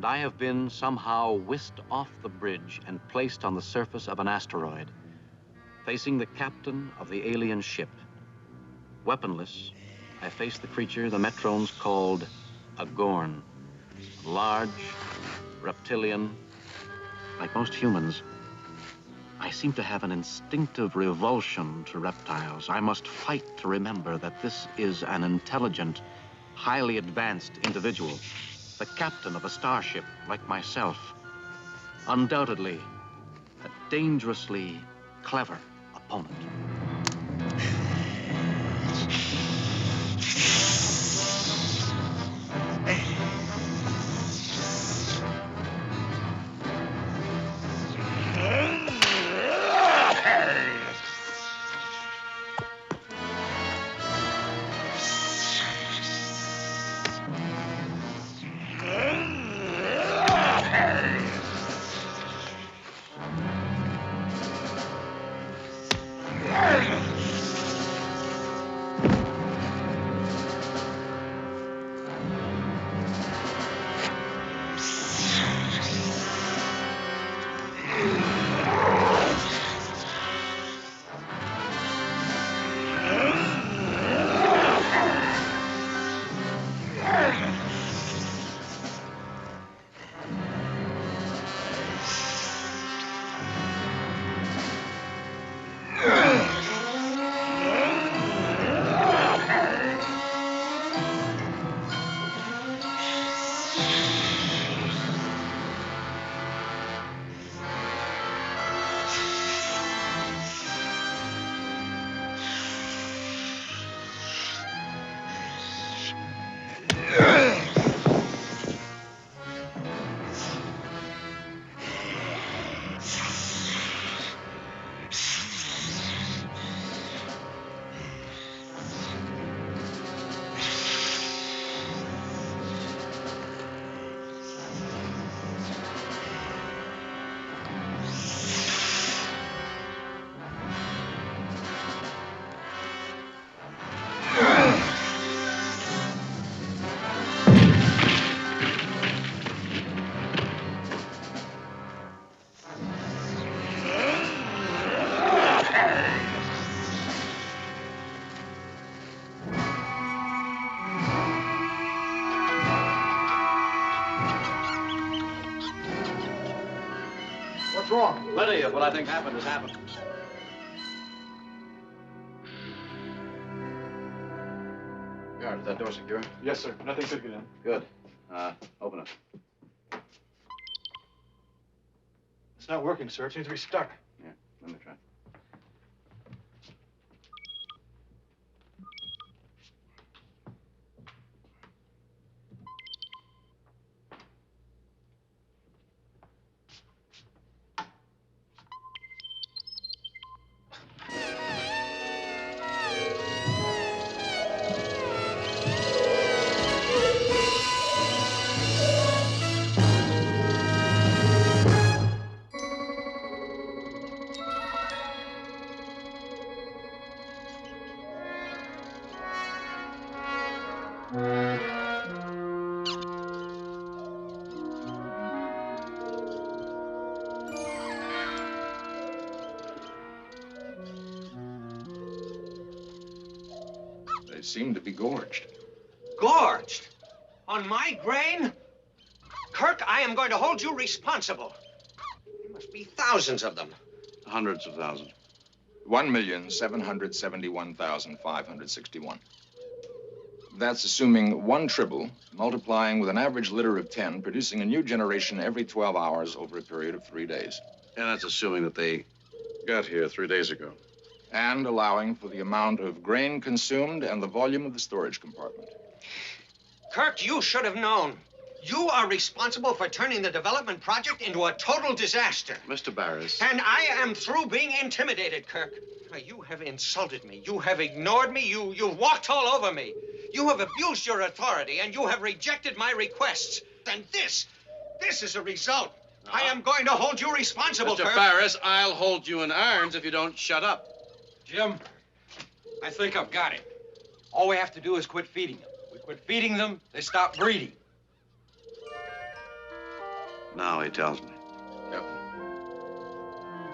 and I have been somehow whisked off the bridge and placed on the surface of an asteroid, facing the captain of the alien ship. Weaponless, I face the creature the Metrones called a Gorn. Large, reptilian, like most humans. I seem to have an instinctive revulsion to reptiles. I must fight to remember that this is an intelligent, highly advanced individual, the captain of a starship like myself. Undoubtedly, a dangerously clever opponent. What's wrong? Plenty of what I think happened has happened. Guard, is that door secure? Yes, sir. Nothing could get in. Good. Open it. It's not working, sir. It seems to be stuck. Yeah, let me try. They seem to be gorged. Gorged? On my grain? Kirk, I am going to hold you responsible. There must be thousands of them. Hundreds of thousands. 1,771,561. That's assuming one tribble, multiplying with an average litter of 10, producing a new generation every 12 hours over a period of 3 days. And that's assuming that they got here 3 days ago. And allowing for the amount of grain consumed and the volume of the storage compartment. Kirk, you should have known. You are responsible for turning the development project into a total disaster. Mr. Barris. And I am through being intimidated, Kirk. You have insulted me. You have ignored me. You've walked all over me. You have abused your authority, and you have rejected my requests. And this is a result. I am going to hold you responsible, Mr. Kirk. Barris, I'll hold you in irons if you don't shut up. Jim, I think I've got it. All we have to do is quit feeding them. We quit feeding them, they stop breeding. Now he tells me. Captain,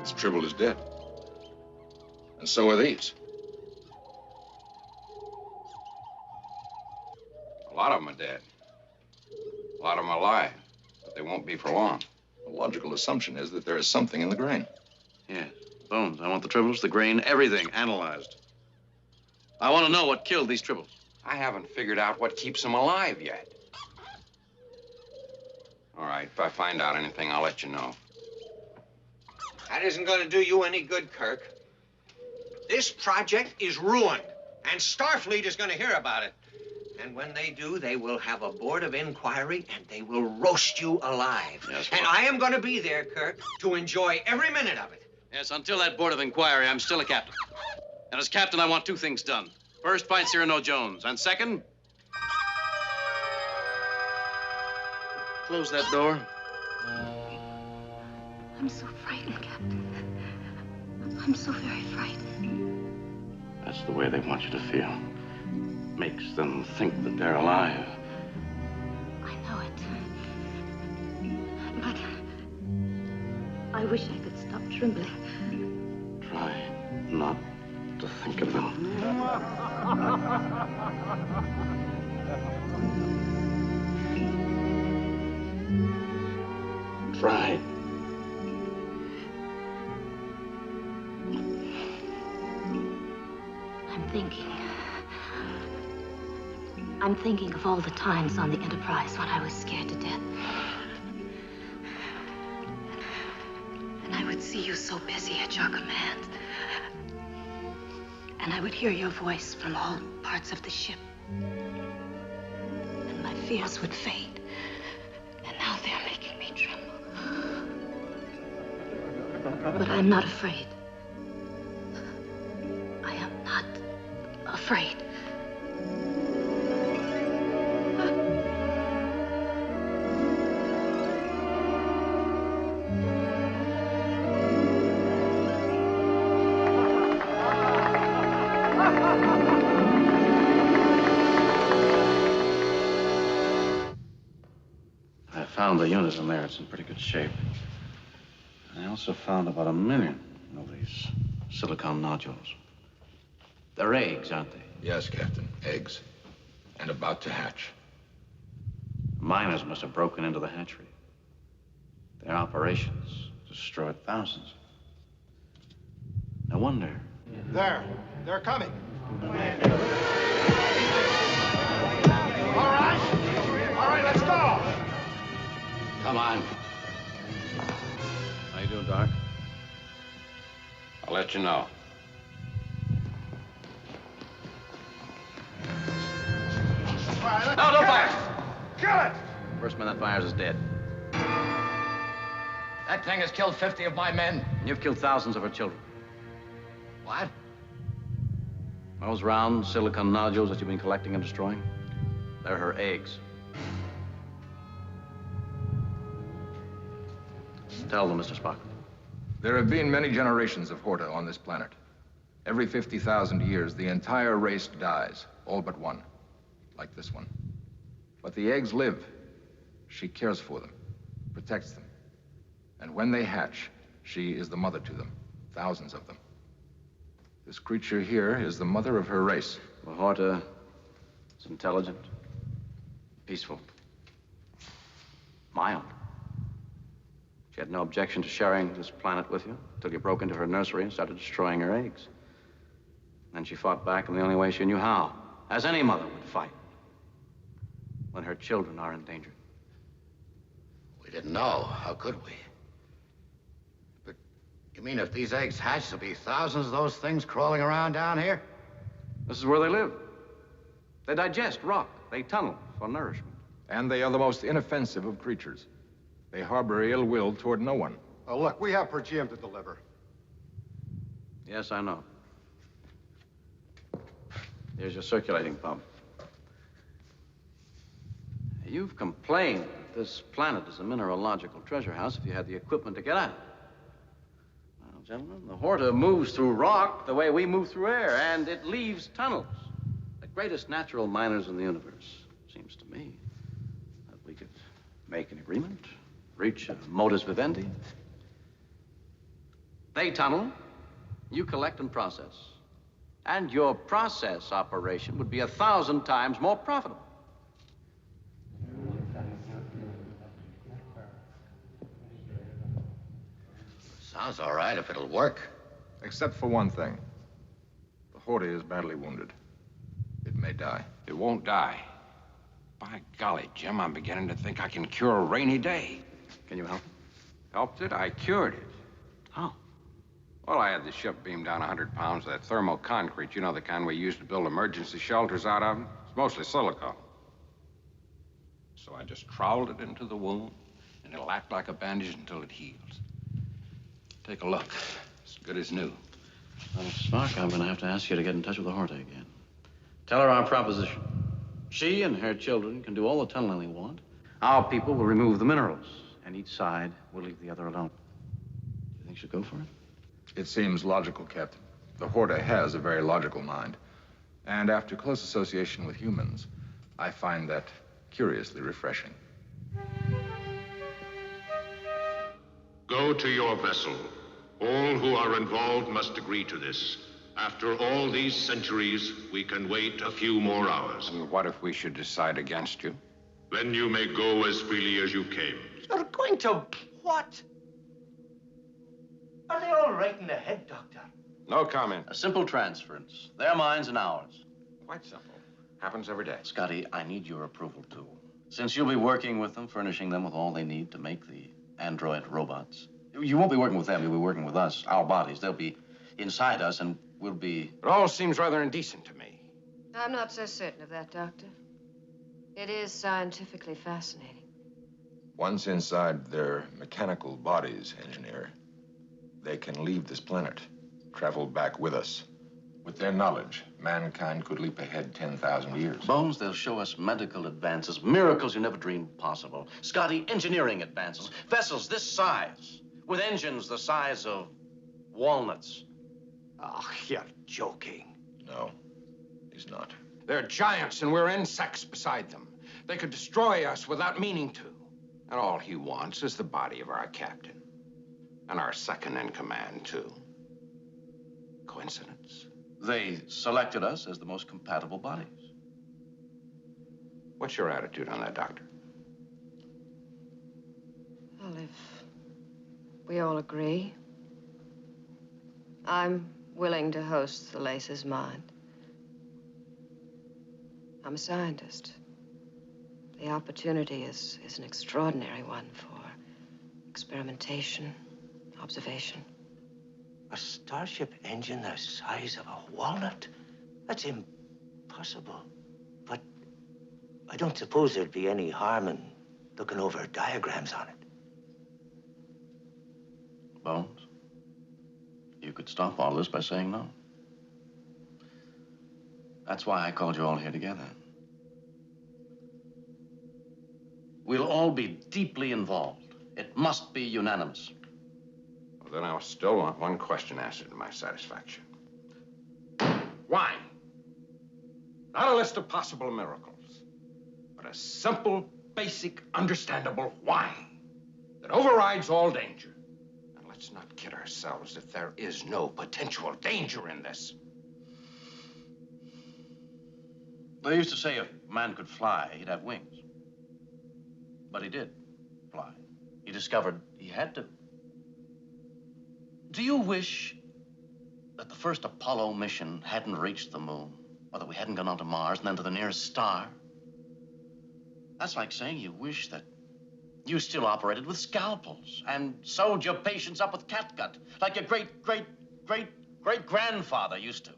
this tribble is dead. And so are these. A lot of them are dead. A lot of them are alive, but they won't be for long. The logical assumption is that there is something in the grain. Yes, bones. I want the tribbles, the grain, everything analyzed. I want to know what killed these tribbles. I haven't figured out what keeps them alive yet. All right, if I find out anything, I'll let you know. That isn't going to do you any good, Kirk. This project is ruined, and Starfleet is going to hear about it. And when they do, they will have a board of inquiry, and they will roast you alive. Yes, and I am going to be there, Kirk, to enjoy every minute of it. Yes, until that board of inquiry, I'm still a captain. And as captain, I want two things done. First, find Cyrano Jones. And second, close that door. I'm so frightened, Captain. I'm so very frightened. That's the way they want you to feel. Makes them think that they're alive. I know it. But I wish I could stop trembling. Try not to think of them. Try. I'm thinking of all the times on the Enterprise when I was scared to death. And I would see you so busy at your command. And I would hear your voice from all parts of the ship. And my fears would fade. And now they're making me tremble. But I'm not afraid. I am not afraid. Found the unit in there. It's in pretty good shape. I also found about 1 million of these silicon nodules. They're eggs, aren't they? Yes, Captain. Eggs. And about to hatch. Miners must have broken into the hatchery. Their operations destroyed thousands. I wonder. There. They're coming. All right. All right, let's go. Come on. How you doing, Doc? I'll let you know. All right, let's No, don't fire! Kill it! First man that fires is dead. That thing has killed 50 of my men. And you've killed thousands of her children. What? Those round silicon nodules that you've been collecting and destroying, they're her eggs. Tell them, Mr. Spock. There have been many generations of Horta on this planet. Every 50,000 years, the entire race dies, all but one, like this one. But the eggs live. She cares for them, protects them. And when they hatch, she is the mother to them, thousands of them. This creature here is the mother of her race. Well, Horta is intelligent, peaceful, mild. She had no objection to sharing this planet with you until you broke into her nursery and started destroying her eggs. Then she fought back in the only way she knew how, as any mother would fight when her children are in danger. We didn't know. How could we? But you mean if these eggs hatch, there'll be thousands of those things crawling around down here? This is where they live. They digest rock. They tunnel for nourishment. And they are the most inoffensive of creatures. They harbor ill will toward no one. Oh, look, we have per diem to deliver. Yes, I know. Here's your circulating pump. You've complained that this planet is a mineralogical treasure house if you had the equipment to get at it. Well, gentlemen, the Horta moves through rock the way we move through air, and it leaves tunnels. The greatest natural miners in the universe, seems to me, that we could make an agreement, reach a modus vivendi. They tunnel, you collect and process. And your process operation would be 1,000 times more profitable. Sounds all right if it'll work. Except for one thing. The Horta is badly wounded. It may die. It won't die. By golly, Jim, I'm beginning to think I can cure a rainy day. Can you help? Helped it? I cured it. How? Well, I had the ship beam down 100 pounds of that thermoconcrete. You know, the kind we use to build emergency shelters out of? It's mostly silicone. So I just troweled it into the wound, and it'll act like a bandage until it heals. Take a look. As good as new. Well, Mr. Spark, I'm going to have to ask you to get in touch with the Horta again. Tell her our proposition. She and her children can do all the tunneling they want. Our people will remove the minerals, and each side will leave the other alone. Do you think she'll go for it? It seems logical, Captain. The Horta has a very logical mind. And after close association with humans, I find that curiously refreshing. Go to your vessel. All who are involved must agree to this. After all these centuries, we can wait a few more hours. And what if we should decide against you? Then you may go as freely as you came. You're going to what? Are they all right in the head, Doctor? No comment. A simple transference. Their minds and ours. Quite simple. Happens every day. Scotty, I need your approval, too. Since you'll be working with them, furnishing them with all they need to make the android robots. You won't be working with them, you'll be working with us, our bodies. They'll be inside us, and we'll be... It all seems rather indecent to me. I'm not so certain of that, Doctor. It is scientifically fascinating. Once inside their mechanical bodies, Engineer, they can leave this planet, travel back with us. With their knowledge, mankind could leap ahead 10,000 years. Bones, they'll show us medical advances, miracles you never dreamed possible. Scotty, engineering advances, vessels this size, with engines the size of walnuts. Oh, you're joking. No, he's not. They're giants, and we're insects beside them. They could destroy us without meaning to. And all he wants is the body of our captain. And our second in command, too. Coincidence? They selected us as the most compatible bodies. What's your attitude on that, Doctor? Well, if we all agree, I'm willing to host the Lace's mind. I'm a scientist. The opportunity is an extraordinary one for experimentation, observation. A starship engine the size of a walnut? That's impossible. But I don't suppose there'd be any harm in looking over diagrams on it. Bones, you could stop all this by saying no. That's why I called you all here together. We'll all be deeply involved. It must be unanimous. Well, then I'll still want one question answered to my satisfaction. Why? Not a list of possible miracles, but a simple, basic, understandable why that overrides all danger. And let's not kid ourselves if there is no potential danger in this. They used to say if man could fly, he'd have wings. But he did fly. He discovered he had to. Do you wish that the first Apollo mission hadn't reached the moon, or that we hadn't gone on to Mars and then to the nearest star? That's like saying you wish that you still operated with scalpels and sewed your patients up with catgut, like your great-great-great-great-grandfather used to.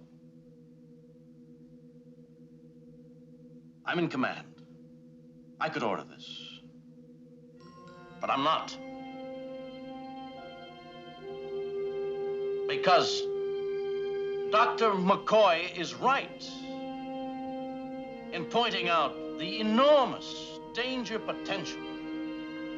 I'm in command. I could order this. But I'm not. Because Dr. McCoy is right in pointing out the enormous danger potential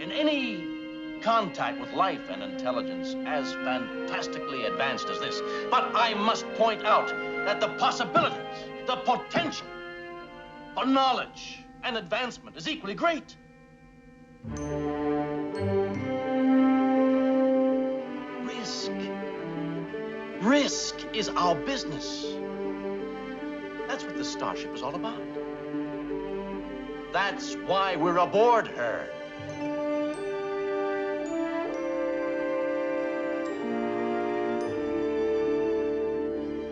in any contact with life and intelligence as fantastically advanced as this. But I must point out that the possibilities, the potential for knowledge and advancement is equally great. Risk is our business. That's what the Starship is all about. That's why we're aboard her.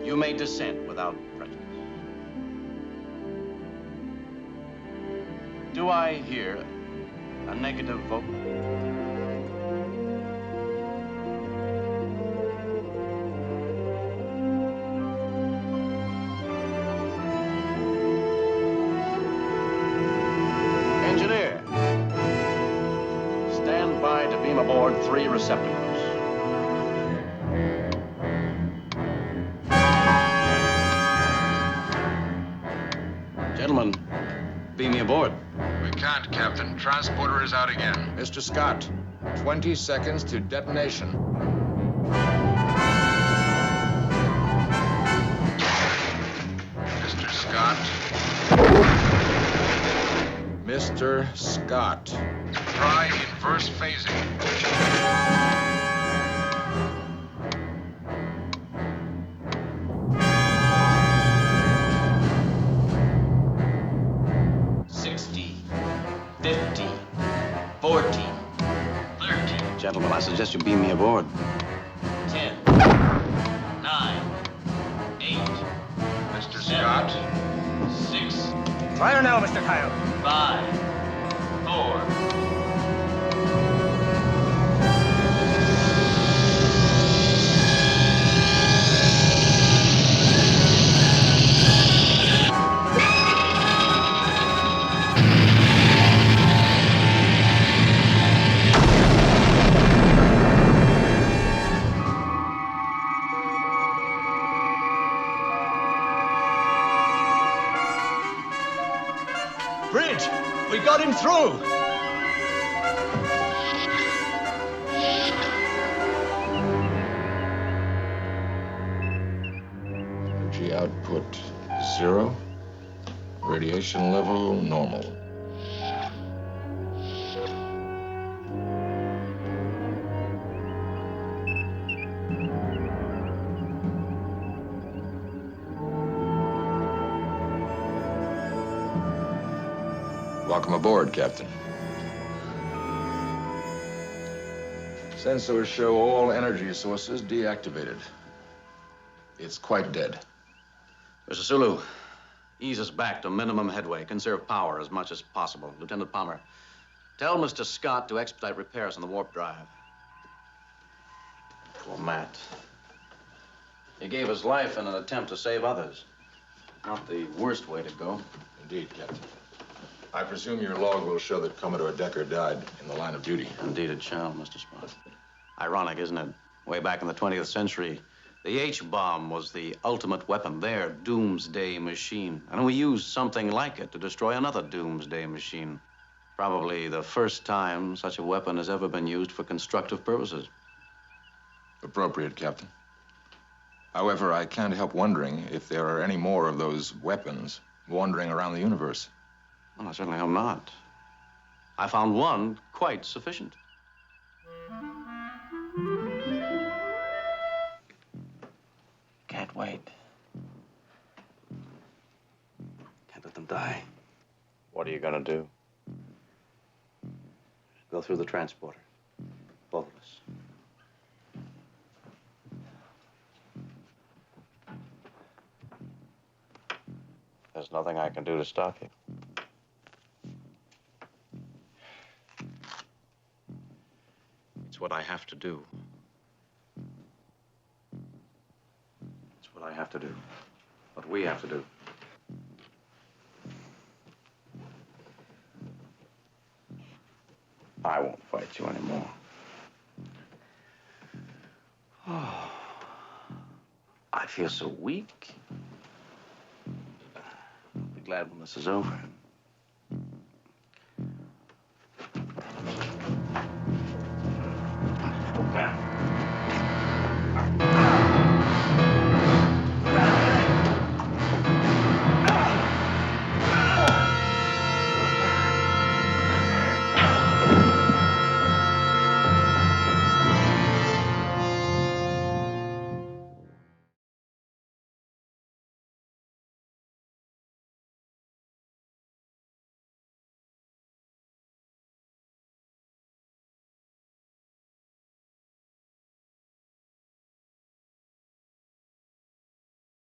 You may dissent without prejudice. Do I hear a negative vote? Engineer, stand by to beam aboard 3 receptacles. Gentlemen, beam me aboard. We can't, Captain. Transporter is out again. Mr. Scott, 20 seconds to detonation. Mr. Scott. Mr. Scott. Try inverse phasing. Gentlemen, I suggest you beam me aboard. 10, 9, 8. Mr. Scott. 6. Try her now, Mr. Kyle. 5, 4. Bridge! We got him through! Energy output 0. Radiation level normal. Welcome aboard, Captain. Sensors show all energy sources deactivated. It's quite dead. Mr. Sulu, ease us back to minimum headway. Conserve power as much as possible. Lieutenant Palmer, tell Mr. Scott to expedite repairs on the warp drive. Poor Matt. He gave his life in an attempt to save others. Not the worst way to go. Indeed, Captain. I presume your log will show that Commodore Decker died in the line of duty. Indeed it shall, Mr. Spot. Ironic, isn't it? Way back in the 20th century, the H-bomb was the ultimate weapon, their doomsday machine. And we used something like it to destroy another doomsday machine. Probably the first time such a weapon has ever been used for constructive purposes. Appropriate, Captain. However, I can't help wondering if there are any more of those weapons wandering around the universe. Well, I certainly hope not. I found one quite sufficient. Can't wait. Can't let them die. What are you gonna do? Go through the transporter. Both of us. There's nothing I can do to stop you. It's what I have to do. It's what I have to do. What we have to do. I won't fight you anymore. Oh, I feel so weak. I'll be glad when this is over.